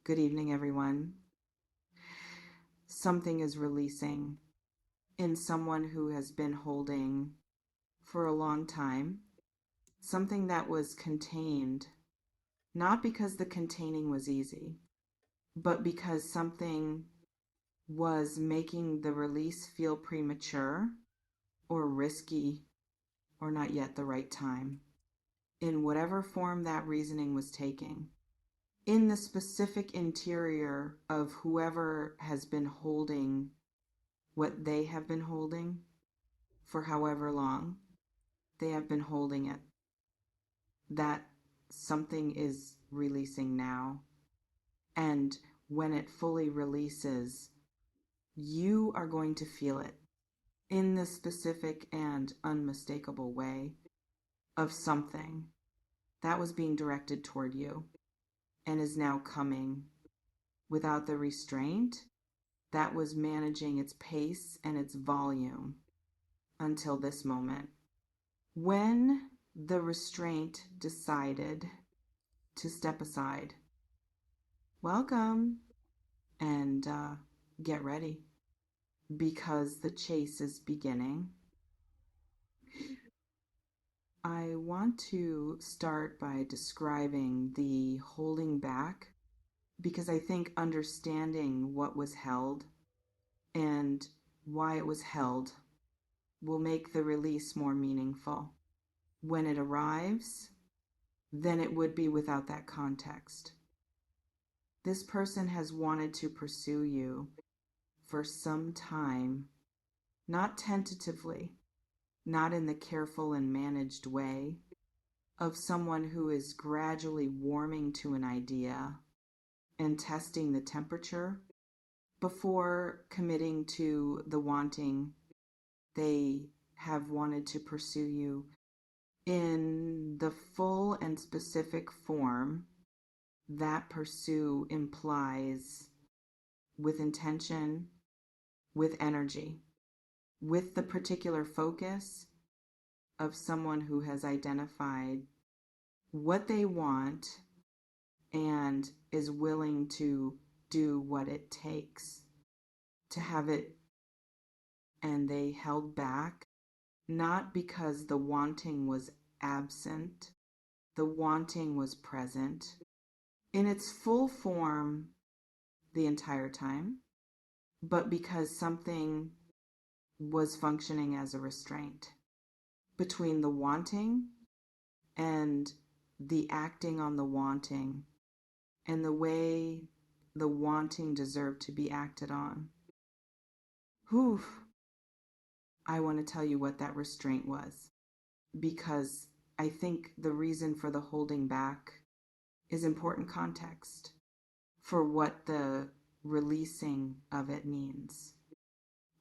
Good evening, everyone. Something is releasing in someone who has been holding for a long time, something that was contained, not because the containing was easy, but because something was making the release feel premature or risky or not yet the right time, in whatever form that reasoning was taking. In the specific interior of whoever has been holding what they have been holding for however long they have been holding it, that something is releasing now. And when it fully releases, you are going to feel it in the specific and unmistakable way of something that was being directed toward you and is now coming without the restraint that was managing its pace and its volume until this moment. When the restraint decided to step aside, welcome and get ready because the chase is beginning. I want to start by describing the holding back because I think understanding what was held and why it was held will make the release more meaningful. When it arrives, then it would be without that context. This person has wanted to pursue you for some time, not tentatively, not in the careful and managed way of someone who is gradually warming to an idea and testing the temperature before committing to the wanting. They have wanted to pursue you in the full and specific form that pursue implies, with intention, with energy, with the particular focus of someone who has identified what they want and is willing to do what it takes to have it. And they held back, not because the wanting was absent, the wanting was present in its full form the entire time, but because something was functioning as a restraint between the wanting and the acting on the wanting and the way the wanting deserved to be acted on. Whew. I want to tell you what that restraint was, because I think the reason for the holding back is important context for what the releasing of it means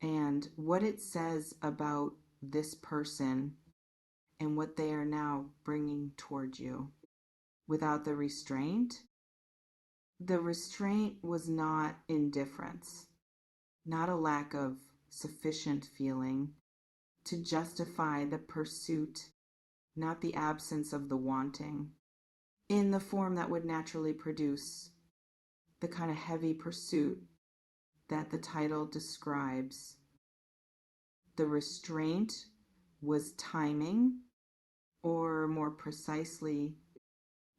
and what it says about this person and what they are now bringing toward you. Without the restraint was not indifference, not a lack of sufficient feeling to justify the pursuit, not the absence of the wanting, in the form that would naturally produce the kind of heavy pursuit that the title describes. The restraint was timing, or more precisely,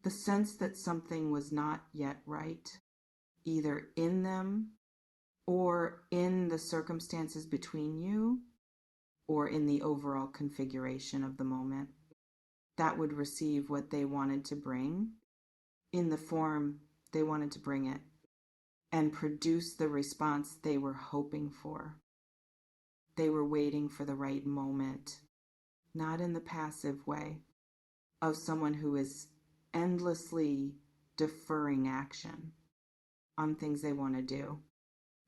the sense that something was not yet right, either in them or in the circumstances between you or in the overall configuration of the moment that would receive what they wanted to bring in the form they wanted to bring it and produce the response they were hoping for. They were waiting for the right moment, not in the passive way of someone who is endlessly deferring action on things they want to do,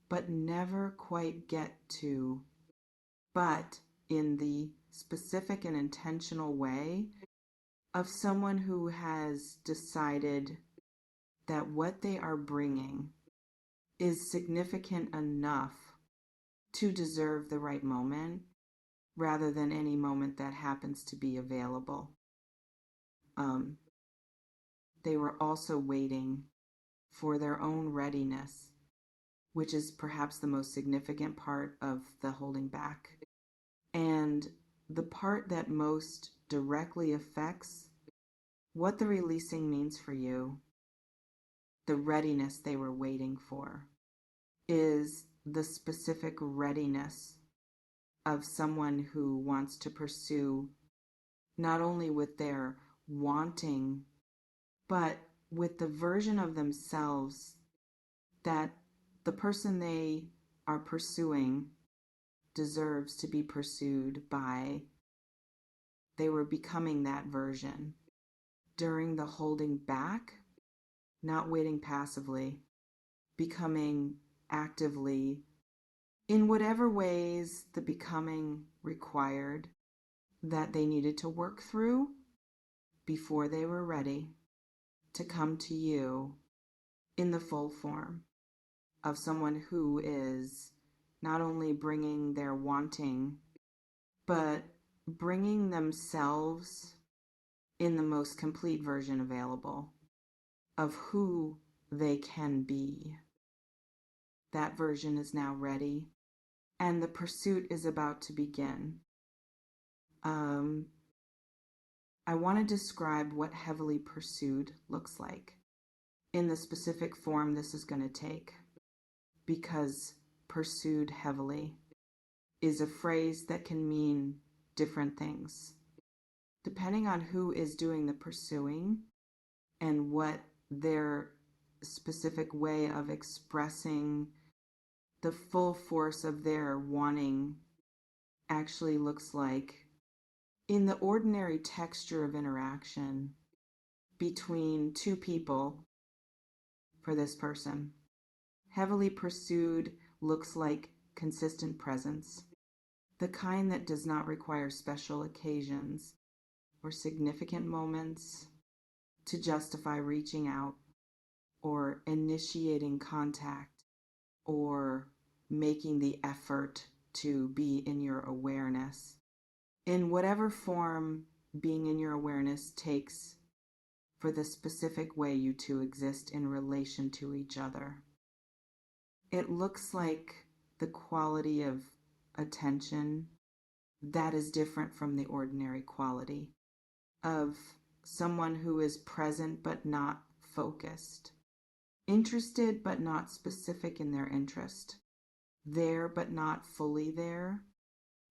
but never quite get to, but in the specific and intentional way of someone who has decided that what they are bringing is significant enough to deserve the right moment rather than any moment that happens to be available. They were also waiting for their own readiness, which is perhaps the most significant part of the holding back, and the part that most directly affects what the releasing means for you, the readiness they were waiting for, is the specific readiness of someone who wants to pursue not only with their wanting, but with the version of themselves that the person they are pursuing deserves to be pursued by. They were becoming that version during the holding back, not waiting passively, becoming actively in whatever ways the becoming required that they needed to work through before they were ready to come to you in the full form of someone who is not only bringing their wanting, but bringing themselves in the most complete version available of who they can be. That version is now ready, and the pursuit is about to begin. I want to describe what heavily pursued looks like in the specific form this is going to take, because pursued heavily is a phrase that can mean different things depending on who is doing the pursuing and what their specific way of expressing the full force of their wanting actually looks like in the ordinary texture of interaction between two people. For this person, heavily pursued looks like consistent presence, the kind that does not require special occasions or significant moments to justify reaching out or initiating contact or making the effort to be in your awareness. In whatever form being in your awareness takes for the specific way you two exist in relation to each other. It looks like the quality of attention that is different from the ordinary quality of someone who is present but not focused, interested but not specific in their interest, there but not fully there.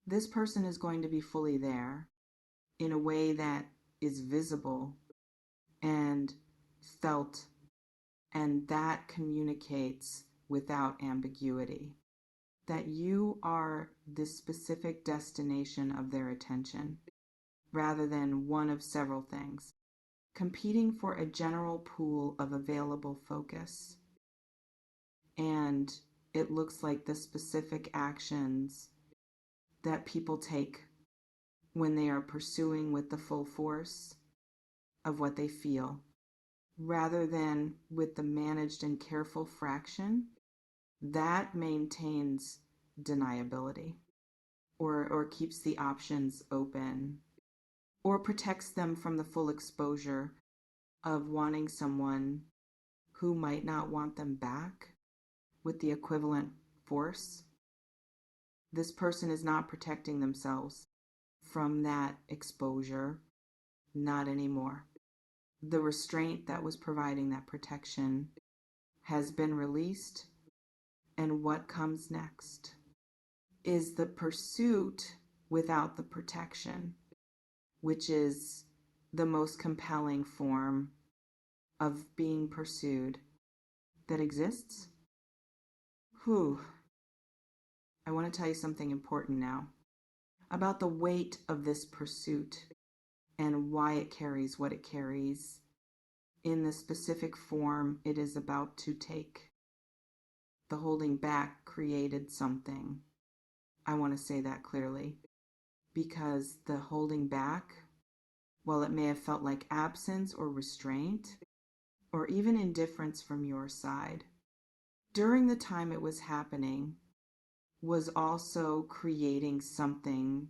This person is going to be fully there in a way that is visible and felt, and that communicates without ambiguity that you are the specific destination of their attention rather than one of several things, competing for a general pool of available focus. And it looks like the specific actions that people take when they are pursuing with the full force of what they feel, rather than with the managed and careful fraction that maintains deniability or keeps the options open or protects them from the full exposure of wanting someone who might not want them back with the equivalent force. This person is not protecting themselves from that exposure, not anymore. The restraint that was providing that protection has been released, and what comes next is the pursuit without the protection, which is the most compelling form of being pursued that exists. I want to tell you something important now about the weight of this pursuit and why it carries what it carries in the specific form it is about to take. The holding back created something. I want to say that clearly, because the holding back, while it may have felt like absence or restraint, or even indifference from your side, during the time it was happening, was also creating something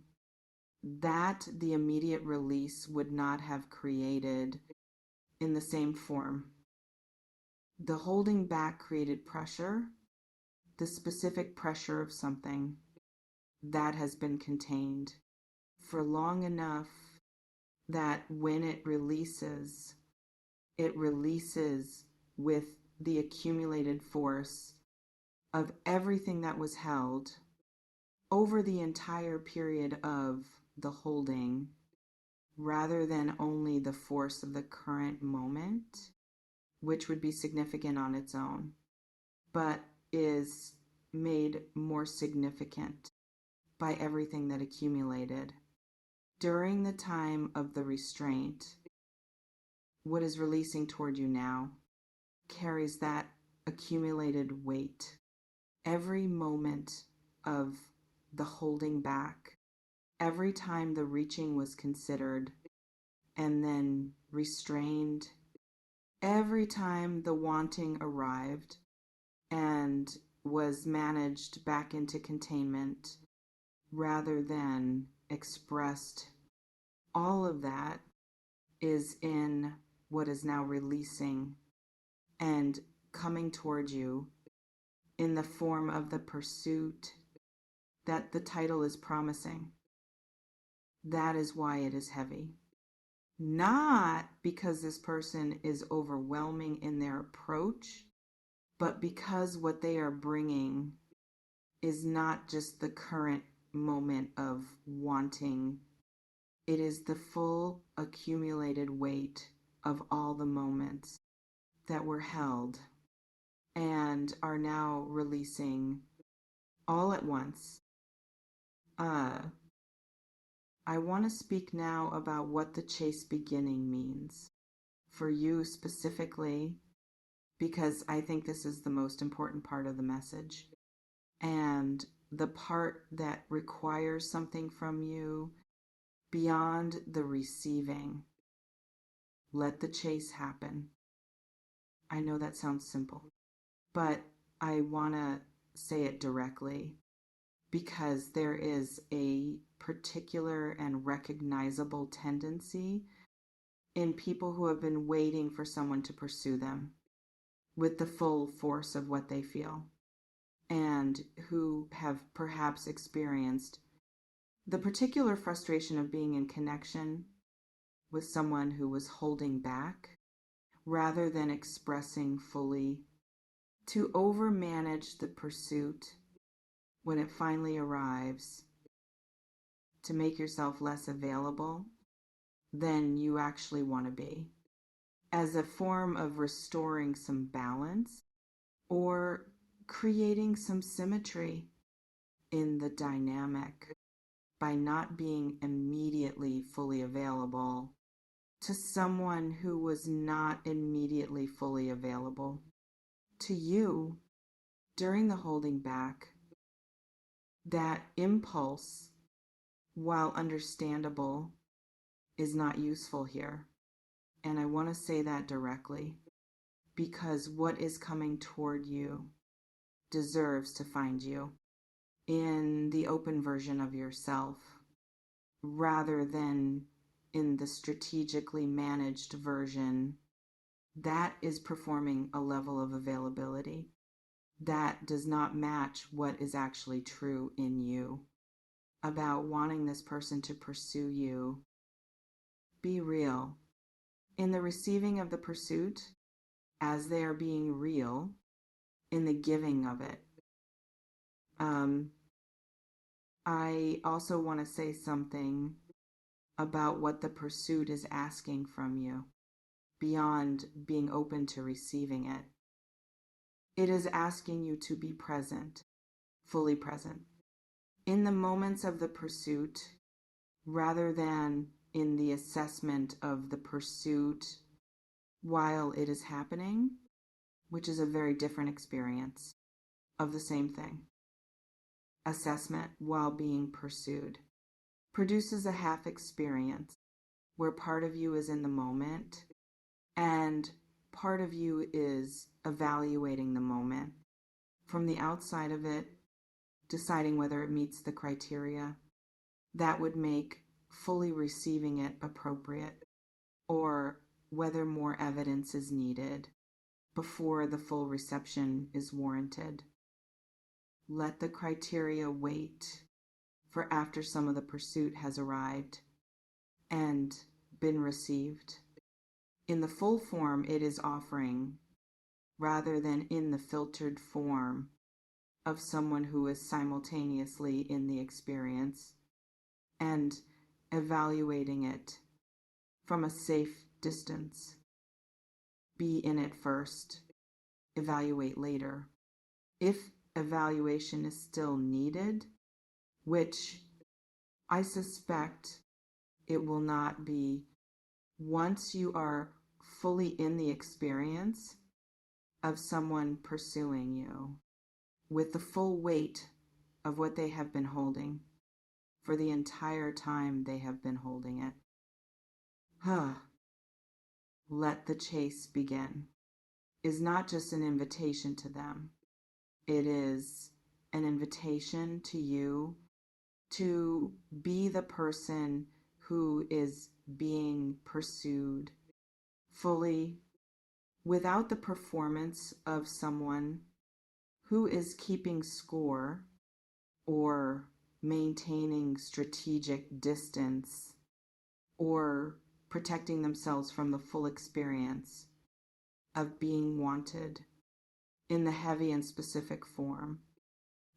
that the immediate release would not have created in the same form. The holding back created pressure, the specific pressure of something that has been contained for long enough that when it releases with the accumulated force of everything that was held over the entire period of the holding, rather than only the force of the current moment, which would be significant on its own, but is made more significant by everything that accumulated. During the time of the restraint, what is releasing toward you now carries that accumulated weight. Every moment of the holding back, every time the reaching was considered and then restrained, every time the wanting arrived and was managed back into containment rather than expressed, all of that is in what is now releasing and coming toward you in the form of the pursuit that the title is promising. That is why it is heavy. Not because this person is overwhelming in their approach, but because what they are bringing is not just the current moment of wanting. It is the full accumulated weight of all the moments that were held and are now releasing all at once. I want to speak now about what the chase beginning means for you specifically, because I think this is the most important part of the message and the part that requires something from you beyond the receiving. Let the chase happen. I know that sounds simple, but I want to say it directly because there is a particular and recognizable tendency in people who have been waiting for someone to pursue them with the full force of what they feel, and who have perhaps experienced the particular frustration of being in connection with someone who was holding back rather than expressing fully, to overmanage the pursuit when it finally arrives, to make yourself less available than you actually want to be, as a form of restoring some balance or creating some symmetry in the dynamic by not being immediately fully available to someone who was not immediately fully available to you during the holding back. That impulse, while understandable, is not useful here. And I want to say that directly because what is coming toward you deserves to find you in the open version of yourself rather than in the strategically managed version that is performing a level of availability that does not match what is actually true in you about wanting this person to pursue you. Be real in the receiving of the pursuit as they are being real in the giving of it. I also want to say something about what the pursuit is asking from you beyond being open to receiving it. It is asking you to be present, fully present, in the moments of the pursuit rather than in the assessment of the pursuit while it is happening, which is a very different experience of the same thing. Assessment while being pursued produces a half experience where part of you is in the moment and part of you is evaluating the moment from the outside of it, deciding whether it meets the criteria that would make fully receiving it appropriate or whether more evidence is needed before the full reception is warranted. Let the criteria wait for after some of the pursuit has arrived and been received. In the full form it is offering, rather than in the filtered form of someone who is simultaneously in the experience and evaluating it from a safe distance. Be in it first, evaluate later. If evaluation is still needed, which I suspect it will not be once you are fully in the experience of someone pursuing you with the full weight of what they have been holding for the entire time they have been holding it. Let the chase begin is not just an invitation to them. It is an invitation to you to be the person who is being pursued fully, without the performance of someone who is keeping score or maintaining strategic distance or protecting themselves from the full experience of being wanted in the heavy and specific form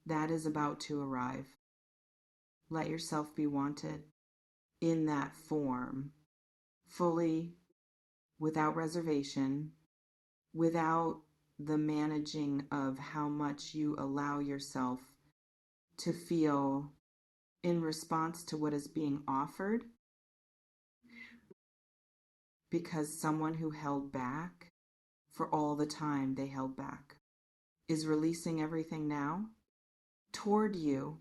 that is about to arrive. Let yourself be wanted in that form, fully, without reservation, without the managing of how much you allow yourself to feel in response to what is being offered. Because someone who held back for all the time they held back is releasing everything now toward you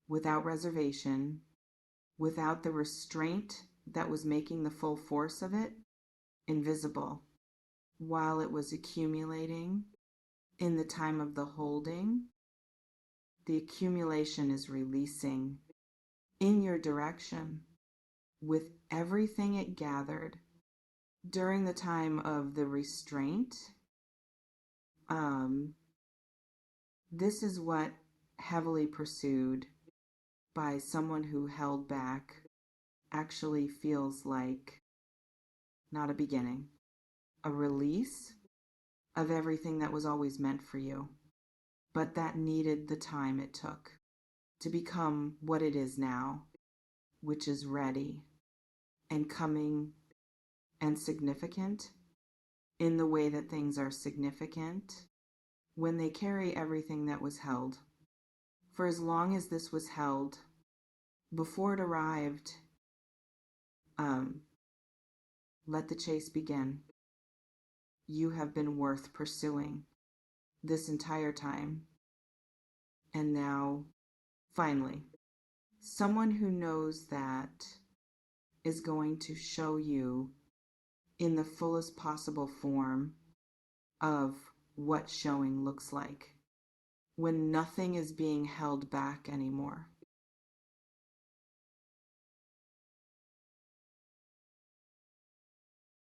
without reservation, without the restraint that was making the full force of it invisible while it was accumulating in the time of the holding. The accumulation is releasing in your direction with everything it gathered during the time of the restraint. This is what heavily pursued by someone who held back actually feels like not a beginning, a release of everything that was always meant for you, but that needed the time it took to become what it is now, which is ready and coming and significant in the way that things are significant when they carry everything that was held. For as long as this was held, before it arrived, let the chase begin. You have been worth pursuing this entire time. And now, finally, someone who knows that is going to show you in the fullest possible form of what showing looks like when nothing is being held back anymore.